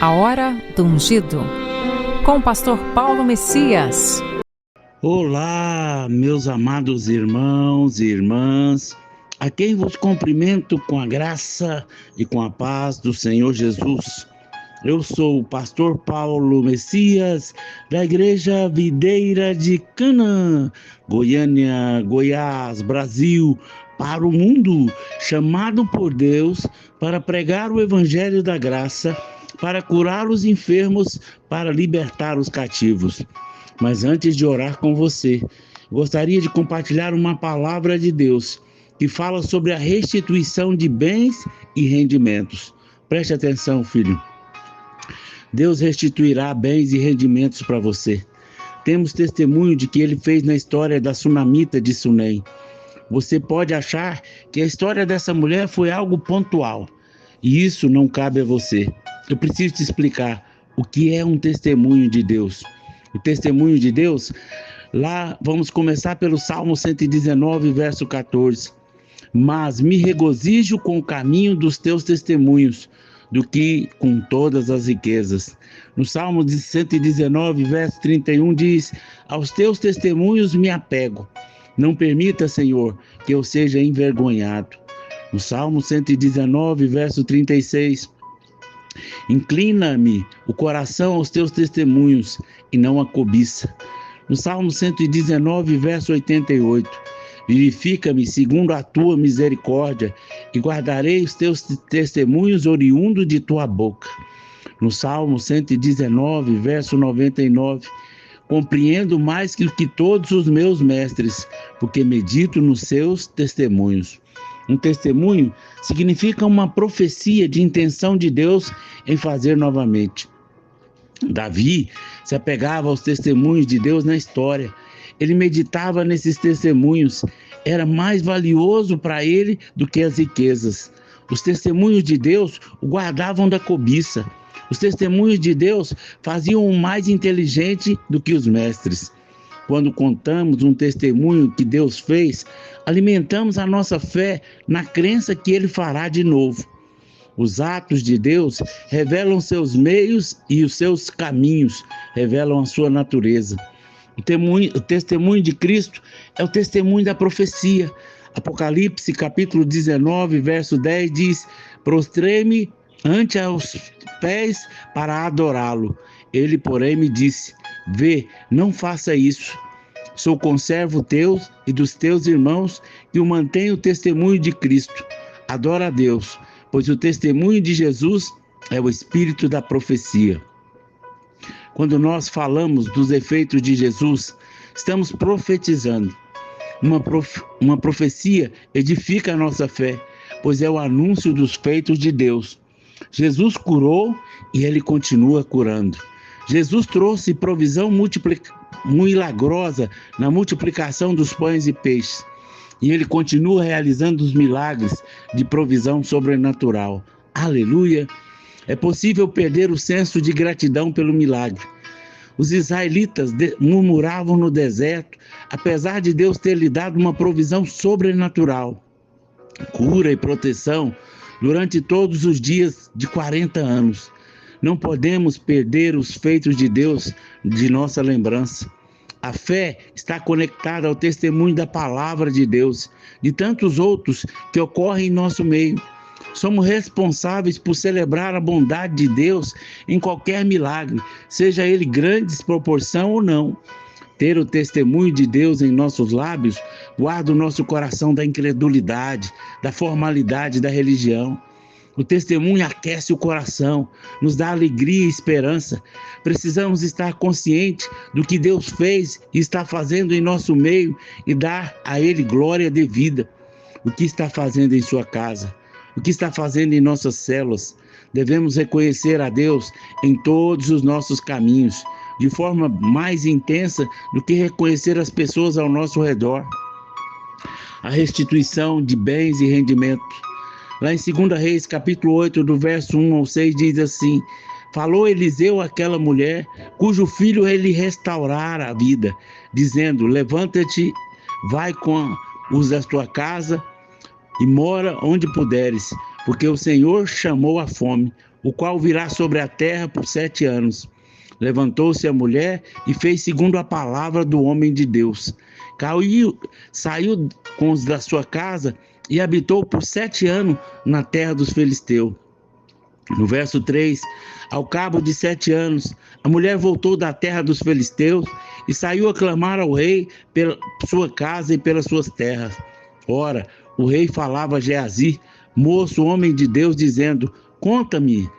A Hora do Ungido, com o pastor Paulo Messias. Olá, meus amados irmãos e irmãs, a quem vos cumprimento com a graça e com a paz do Senhor Jesus. Eu sou o pastor Paulo Messias, da Igreja Videira de Canaã, Goiânia, Goiás, Brasil, para o mundo, chamado por Deus para pregar o Evangelho da Graça, para curar os enfermos, para libertar os cativos. Mas antes de orar com você, gostaria de compartilhar uma palavra de Deus que fala sobre a restituição de bens e rendimentos. Preste atenção, filho. Deus restituirá bens e rendimentos para você. Temos testemunho de que Ele fez na história da sunamita de Sunem. Você pode achar que a história dessa mulher foi algo pontual, e isso não cabe a você. Eu preciso te explicar o que é um testemunho de Deus. O testemunho de Deus, lá vamos começar pelo Salmo 119, verso 14. Mas me regozijo com o caminho dos teus testemunhos, do que com todas as riquezas. No Salmo 119, verso 31 diz: aos teus testemunhos me apego. Não permita, Senhor, que eu seja envergonhado. No Salmo 119, verso 36, inclina-me o coração aos teus testemunhos e não a cobiça. No Salmo 119, verso 88, vivifica-me segundo a tua misericórdia e guardarei os teus testemunhos oriundos de tua boca. No Salmo 119, verso 99, compreendo mais que todos os meus mestres, porque medito nos seus testemunhos. Um testemunho significa uma profecia de intenção de Deus em fazer novamente. Davi se apegava aos testemunhos de Deus na história. Ele meditava nesses testemunhos. Era mais valioso para ele do que as riquezas. Os testemunhos de Deus o guardavam da cobiça. Os testemunhos de Deus faziam o mais inteligente do que os mestres. Quando contamos um testemunho que Deus fez, alimentamos a nossa fé na crença que Ele fará de novo. Os atos de Deus revelam seus meios e os seus caminhos revelam a sua natureza. O testemunho de Cristo é o testemunho da profecia. Apocalipse capítulo 19, verso 10 diz: prostrei-me ante aos pés para adorá-lo. Ele, porém, me disse: vê, não faça isso. Sou conservo teu e dos teus irmãos que o mantenho o testemunho de Cristo. Adora a Deus, pois o testemunho de Jesus é o espírito da profecia. Quando nós falamos dos efeitos de Jesus, estamos profetizando. Uma profecia edifica a nossa fé, pois é o anúncio dos feitos de Deus. Jesus curou e Ele continua curando. Jesus trouxe provisão milagrosa na multiplicação dos pães e peixes. E Ele continua realizando os milagres de provisão sobrenatural. Aleluia! É possível perder o senso de gratidão pelo milagre. Os israelitas murmuravam no deserto, apesar de Deus ter lhe dado uma provisão sobrenatural, cura e proteção durante todos os dias de 40 anos. Não podemos perder os feitos de Deus de nossa lembrança. A fé está conectada ao testemunho da palavra de Deus, de tantos outros que ocorrem em nosso meio. Somos responsáveis por celebrar a bondade de Deus em qualquer milagre, seja ele grande desproporção ou não. Ter o testemunho de Deus em nossos lábios guarda o nosso coração da incredulidade, da formalidade da religião. O testemunho aquece o coração, nos dá alegria e esperança. Precisamos estar conscientes do que Deus fez e está fazendo em nosso meio e dar a Ele glória devida. O que está fazendo em sua casa? O que está fazendo em nossas células? Devemos reconhecer a Deus em todos os nossos caminhos, de forma mais intensa do que reconhecer as pessoas ao nosso redor. A restituição de bens e rendimentos. Lá em 2 Reis, capítulo 8, do verso 1 ao 6, diz assim: falou Eliseu àquela mulher, cujo filho ele restaurara a vida, dizendo: levanta-te, vai com os da tua casa e mora onde puderes, porque o Senhor chamou a fome. o qual virá sobre a terra por 7 anos. Levantou-se a mulher e fez segundo a palavra do homem de Deus. Saiu com os da sua casa e habitou por 7 anos na terra dos filisteus. No verso 3, ao cabo de 7 anos, a mulher voltou da terra dos filisteus e saiu a clamar ao rei pela sua casa e pelas suas terras. Ora, o rei falava a Geazi, moço, homem de Deus, dizendo: conta-me,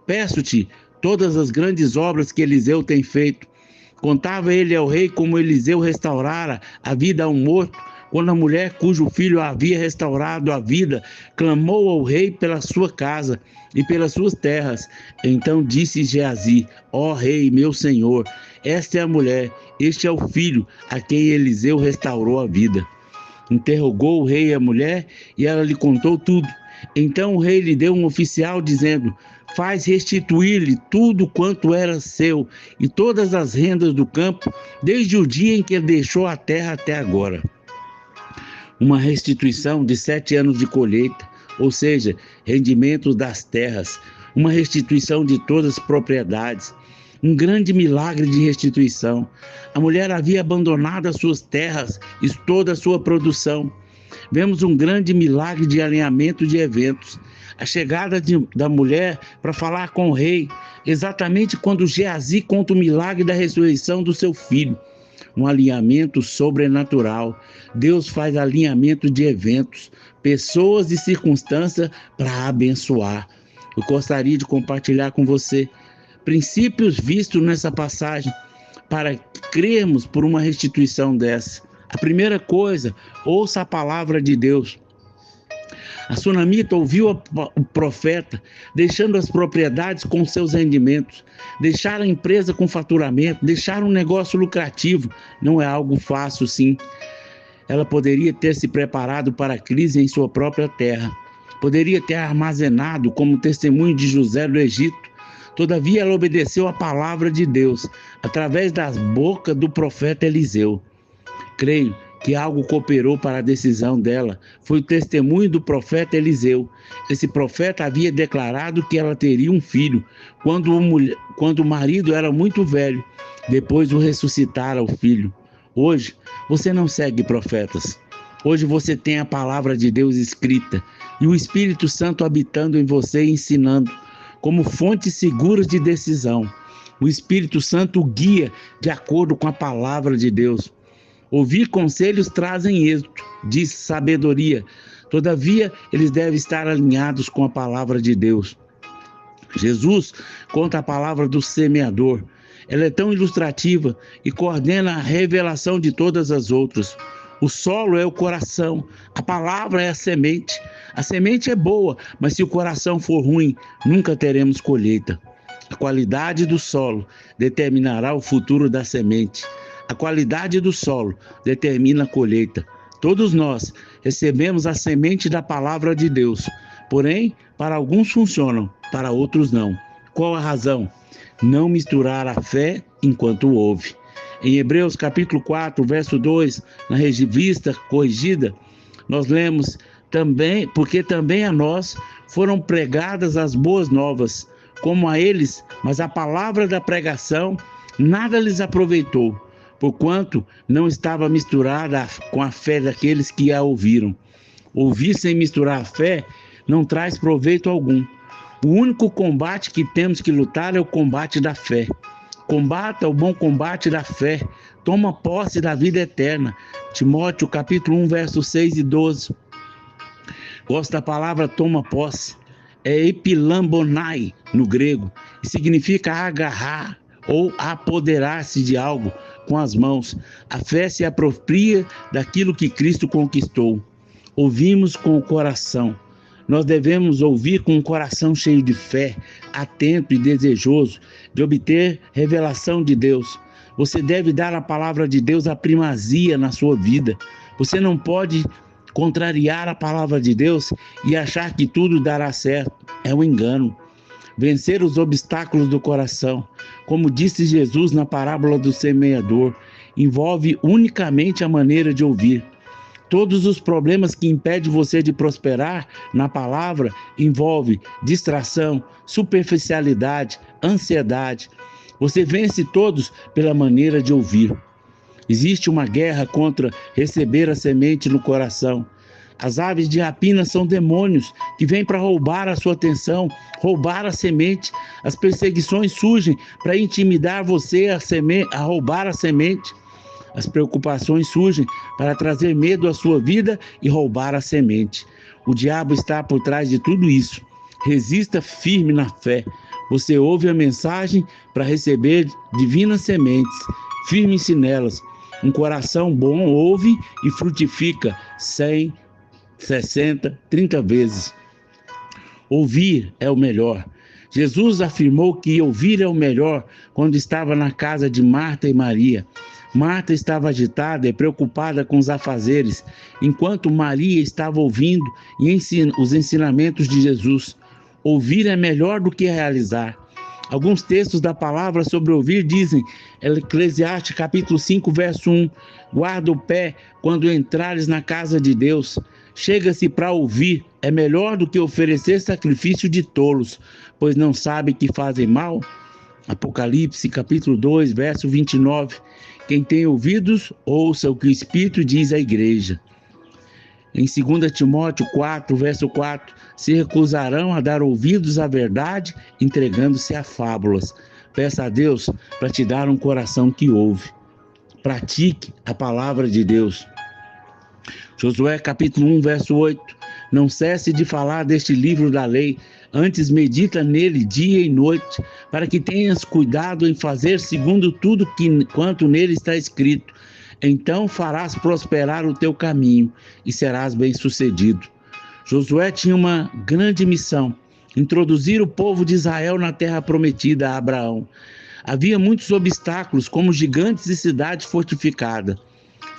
peço-te, todas as grandes obras que Eliseu tem feito. Contava ele ao rei como Eliseu restaurara a vida a um morto, quando a mulher cujo filho havia restaurado a vida clamou ao rei pela sua casa e pelas suas terras. Então disse Geazi: ó rei, meu senhor, esta é a mulher, este é o filho a quem Eliseu restaurou a vida. Interrogou o rei a mulher e ela lhe contou tudo. Então o rei lhe deu um oficial dizendo: faz restituir-lhe tudo quanto era seu e todas as rendas do campo, desde o dia em que ele deixou a terra até agora. Uma restituição de 7 anos de colheita, ou seja, rendimentos das terras, uma restituição de todas as propriedades, um grande milagre de restituição. A mulher havia abandonado as suas terras e toda a sua produção. Vemos um grande milagre de alinhamento de eventos. A chegada da mulher para falar com o rei, exatamente quando Geazi conta o milagre da ressurreição do seu filho. Um alinhamento sobrenatural. Deus faz alinhamento de eventos, pessoas e circunstâncias para abençoar. Eu gostaria de compartilhar com você princípios vistos nessa passagem para crermos por uma restituição dessa. A primeira coisa, ouça a palavra de Deus. A sunamita ouviu o profeta, deixando as propriedades com seus rendimentos, deixar a empresa com faturamento, deixar um negócio lucrativo. Não é algo fácil, sim. Ela poderia ter se preparado para a crise em sua própria terra. Poderia ter armazenado como testemunho de José do Egito. Todavia, ela obedeceu a palavra de Deus, através das bocas do profeta Eliseu. Creio que algo cooperou para a decisão dela. Foi o testemunho do profeta Eliseu. Esse profeta havia declarado que ela teria um filho, quando o marido era muito velho. Depois o ressuscitara o filho. Hoje, você não segue profetas. Hoje você tem a palavra de Deus escrita e o Espírito Santo habitando em você e ensinando, como fontes seguras de decisão. O Espírito Santo guia de acordo com a palavra de Deus. Ouvir conselhos trazem êxito, diz sabedoria. Todavia, eles devem estar alinhados com a palavra de Deus. Jesus conta a palavra do semeador. Ela é tão ilustrativa e coordena a revelação de todas as outras. O solo é o coração, a palavra é a semente. A semente é boa, mas se o coração for ruim, nunca teremos colheita. A qualidade do solo determinará o futuro da semente. A qualidade do solo determina a colheita. Todos nós recebemos a semente da palavra de Deus. Porém, para alguns funcionam, para outros não. Qual a razão? Não misturar a fé enquanto ouve. Em Hebreus capítulo 4, verso 2, na revista corrigida, nós lemos também, porque também a nós foram pregadas as boas novas, como a eles, mas a palavra da pregação nada lhes aproveitou, porquanto não estava misturada com a fé daqueles que a ouviram. Ouvir sem misturar a fé não traz proveito algum. O único combate que temos que lutar é o combate da fé. Combata o bom combate da fé. Toma posse da vida eterna. Timóteo capítulo 1, versos 6 e 12. Gosto da palavra toma posse. É epilambonai no grego. E significa agarrar ou apoderar-se de algo com as mãos. A fé se apropria daquilo que Cristo conquistou. Ouvimos com o coração. Nós devemos ouvir com um coração cheio de fé, atento e desejoso de obter revelação de Deus. Você deve dar a palavra de Deus a primazia na sua vida. Você não pode contrariar a palavra de Deus e achar que tudo dará certo. É um engano. Vencer os obstáculos do coração, como disse Jesus na parábola do semeador, envolve unicamente a maneira de ouvir. Todos os problemas que impedem você de prosperar na palavra envolvem distração, superficialidade, ansiedade. Você vence todos pela maneira de ouvir. Existe uma guerra contra receber a semente no coração. As aves de rapina são demônios que vêm para roubar a sua atenção, roubar a semente. As perseguições surgem para intimidar você a roubar a semente. As preocupações surgem para trazer medo à sua vida e roubar a semente. O diabo está por trás de tudo isso. Resista firme na fé. Você ouve a mensagem para receber divinas sementes. Firme-se nelas. Um coração bom ouve e frutifica 100, 60, 30 vezes. Ouvir é o melhor. Jesus afirmou que ouvir é o melhor quando estava na casa de Marta e Maria. Marta estava agitada e preocupada com os afazeres, enquanto Maria estava ouvindo os ensinamentos de Jesus. Ouvir é melhor do que realizar. Alguns textos da palavra sobre ouvir dizem, Eclesiastes capítulo 5, verso 1, guarda o pé quando entrares na casa de Deus. Chega-se para ouvir, é melhor do que oferecer sacrifício de tolos, pois não sabe que fazem mal. Apocalipse capítulo 2, verso 29. Quem tem ouvidos, ouça o que o Espírito diz à igreja. Em 2 Timóteo 4, verso 4, se recusarão a dar ouvidos à verdade, entregando-se a fábulas. Peça a Deus para te dar um coração que ouve. Pratique a palavra de Deus. Josué capítulo 1, verso 8. Não cesse de falar deste livro da lei, antes medita nele dia e noite, para que tenhas cuidado em fazer segundo tudo quanto nele está escrito. Então farás prosperar o teu caminho e serás bem-sucedido. Josué tinha uma grande missão, introduzir o povo de Israel na terra prometida a Abraão. Havia muitos obstáculos, como gigantes e cidade fortificada.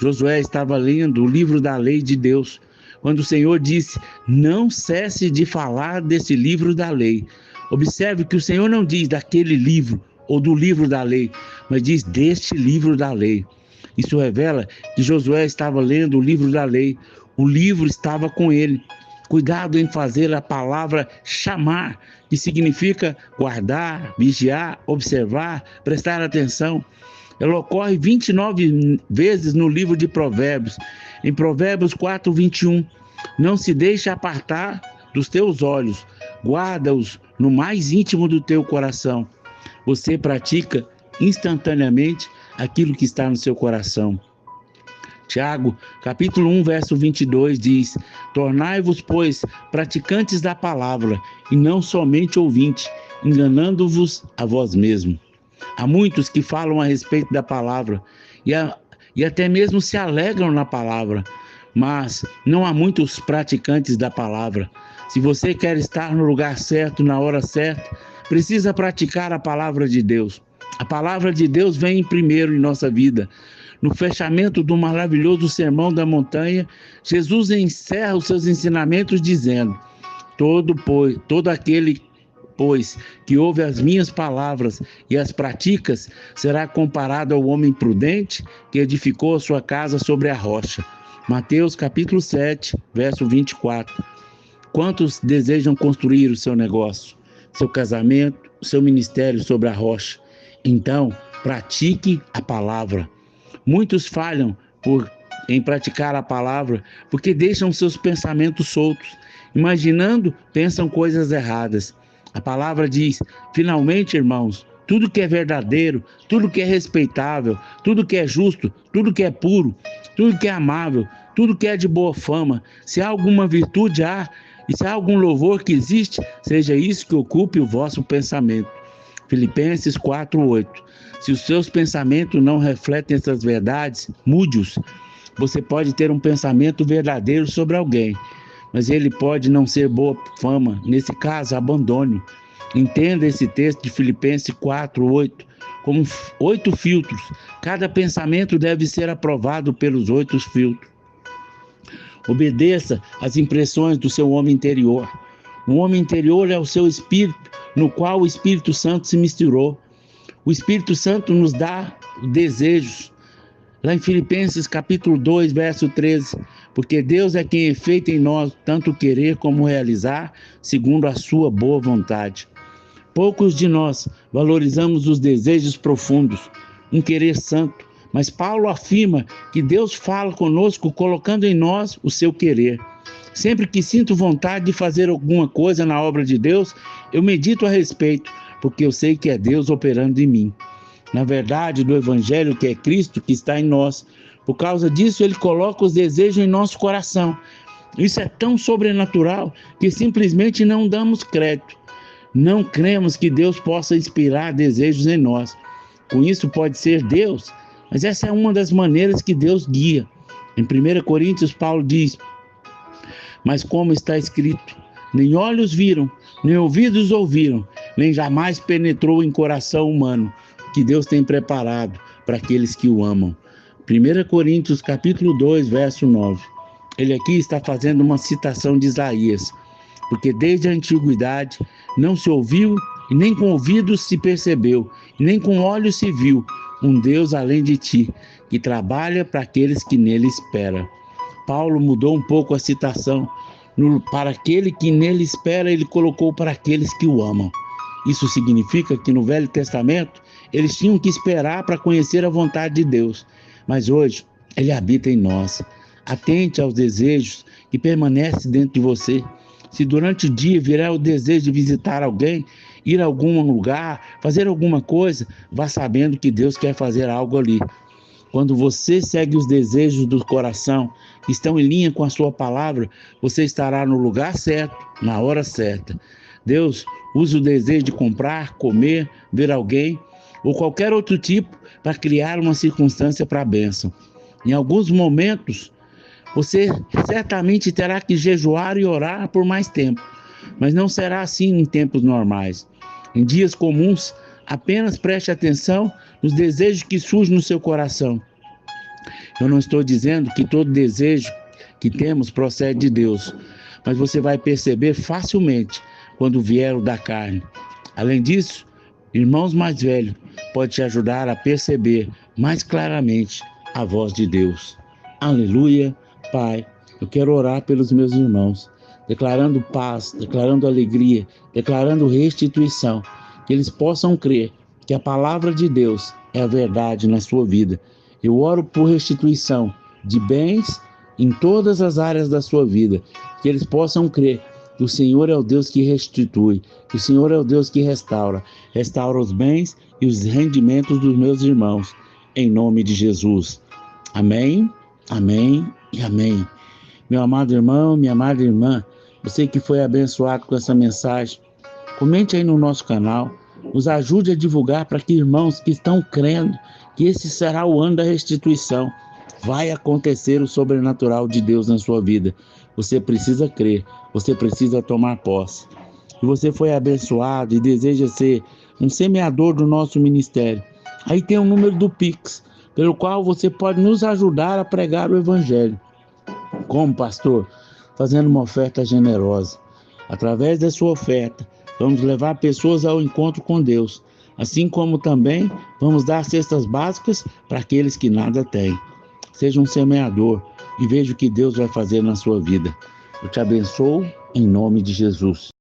Josué estava lendo o livro da lei de Deus, quando o Senhor disse, não cesse de falar desse livro da lei. Observe que o Senhor não diz daquele livro ou do livro da lei, mas diz deste livro da lei. Isso revela que Josué estava lendo o livro da lei, o livro estava com ele. Cuidado em fazer a palavra chamar, que significa guardar, vigiar, observar, prestar atenção. Ela ocorre 29 vezes no livro de Provérbios. Em Provérbios 4, 21, não se deixe apartar dos teus olhos, guarda-os no mais íntimo do teu coração. Você pratica instantaneamente aquilo que está no seu coração. Tiago, capítulo 1, verso 22 diz, tornai-vos, pois, praticantes da palavra, e não somente ouvintes, enganando-vos a vós mesmos. Há muitos que falam a respeito da palavra e até mesmo se alegram na palavra, mas não há muitos praticantes da palavra. Se você quer estar no lugar certo, na hora certa, precisa praticar a palavra de Deus. A palavra de Deus vem primeiro em nossa vida. No fechamento do maravilhoso Sermão da Montanha, Jesus encerra os seus ensinamentos dizendo, todo aquele que ouve as minhas palavras e as praticas, será comparado ao homem prudente que edificou a sua casa sobre a rocha. Mateus capítulo 7, verso 24. Quantos desejam construir o seu negócio, seu casamento, seu ministério sobre a rocha? Então, pratique a palavra. Muitos falham em praticar a palavra porque deixam seus pensamentos soltos. Imaginando, pensam coisas erradas. A palavra diz, finalmente, irmãos, tudo que é verdadeiro, tudo que é respeitável, tudo que é justo, tudo que é puro, tudo que é amável, tudo que é de boa fama, se há alguma virtude há, e se há algum louvor que existe, seja isso que ocupe o vosso pensamento. Filipenses 4:8. Se os seus pensamentos não refletem essas verdades, mude-os. Você pode ter um pensamento verdadeiro sobre alguém, mas ele pode não ser boa fama. Nesse caso, abandone. Entenda esse texto de Filipenses 4:8 como 8 filtros. Cada pensamento deve ser aprovado pelos 8 filtros. Obedeça às impressões do seu homem interior. O homem interior é o seu espírito, no qual o Espírito Santo se misturou. O Espírito Santo nos dá desejos, Lá em Filipenses capítulo 2, verso 13, porque Deus é quem efetua em nós tanto querer como realizar, segundo a sua boa vontade. Poucos de nós valorizamos os desejos profundos, um querer santo, mas Paulo afirma que Deus fala conosco colocando em nós o seu querer. Sempre que sinto vontade de fazer alguma coisa na obra de Deus, eu medito a respeito, porque eu sei que é Deus operando em mim. Na verdade, do Evangelho que é Cristo que está em nós. Por causa disso, Ele coloca os desejos em nosso coração. Isso é tão sobrenatural que simplesmente não damos crédito. Não cremos que Deus possa inspirar desejos em nós. Com isso pode ser Deus, mas essa é uma das maneiras que Deus guia. Em 1 Coríntios, Paulo diz: mas como está escrito, nem olhos viram, nem ouvidos ouviram, nem jamais penetrou em coração humano o que Deus tem preparado para aqueles que o amam. 1 Coríntios capítulo 2, verso 9. Ele aqui está fazendo uma citação de Isaías, porque desde a antiguidade não se ouviu e nem com ouvidos se percebeu, e nem com olhos se viu um Deus além de ti, que trabalha para aqueles que nele esperam. Paulo mudou um pouco a citação. Para aquele que nele espera, ele colocou para aqueles que o amam. Isso significa que no Velho Testamento eles tinham que esperar para conhecer a vontade de Deus, mas hoje ele habita em nós. Atente aos desejos que permanecem dentro de você. Se durante o dia vier o desejo de visitar alguém, ir a algum lugar, fazer alguma coisa, vá sabendo que Deus quer fazer algo ali. Quando você segue os desejos do coração, que estão em linha com a sua palavra, você estará no lugar certo, na hora certa. Deus usa o desejo de comprar, comer, ver alguém ou qualquer outro tipo para criar uma circunstância para a bênção. Em alguns momentos, você certamente terá que jejuar e orar por mais tempo, mas não será assim em tempos normais. Em dias comuns, apenas preste atenção nos desejos que surgem no seu coração. Eu não estou dizendo que todo desejo que temos procede de Deus, mas você vai perceber facilmente quando vier o da carne. Além disso, irmãos mais velhos podem te ajudar a perceber mais claramente a voz de Deus. Aleluia, Pai, eu quero orar pelos meus irmãos, declarando paz, declarando alegria, declarando restituição, que eles possam crer que a palavra de Deus é a verdade na sua vida. Eu oro por restituição de bens em todas as áreas da sua vida, que eles possam crer que o Senhor é o Deus que restitui, que o Senhor é o Deus que restaura os bens e os rendimentos dos meus irmãos, em nome de Jesus. Amém, amém e amém. Meu amado irmão, minha amada irmã, você que foi abençoado com essa mensagem, comente aí no nosso canal, nos ajude a divulgar para que irmãos que estão crendo que esse será o ano da restituição. Vai acontecer o sobrenatural de Deus na sua vida. Você precisa crer, você precisa tomar posse. Se você foi abençoado e deseja ser um semeador do nosso ministério, aí tem o número do Pix, pelo qual você pode nos ajudar a pregar o Evangelho. Como pastor? Fazendo uma oferta generosa. Através da sua oferta, vamos levar pessoas ao encontro com Deus, assim como também vamos dar cestas básicas para aqueles que nada têm. Seja um semeador e veja o que Deus vai fazer na sua vida. Eu te abençoo em nome de Jesus.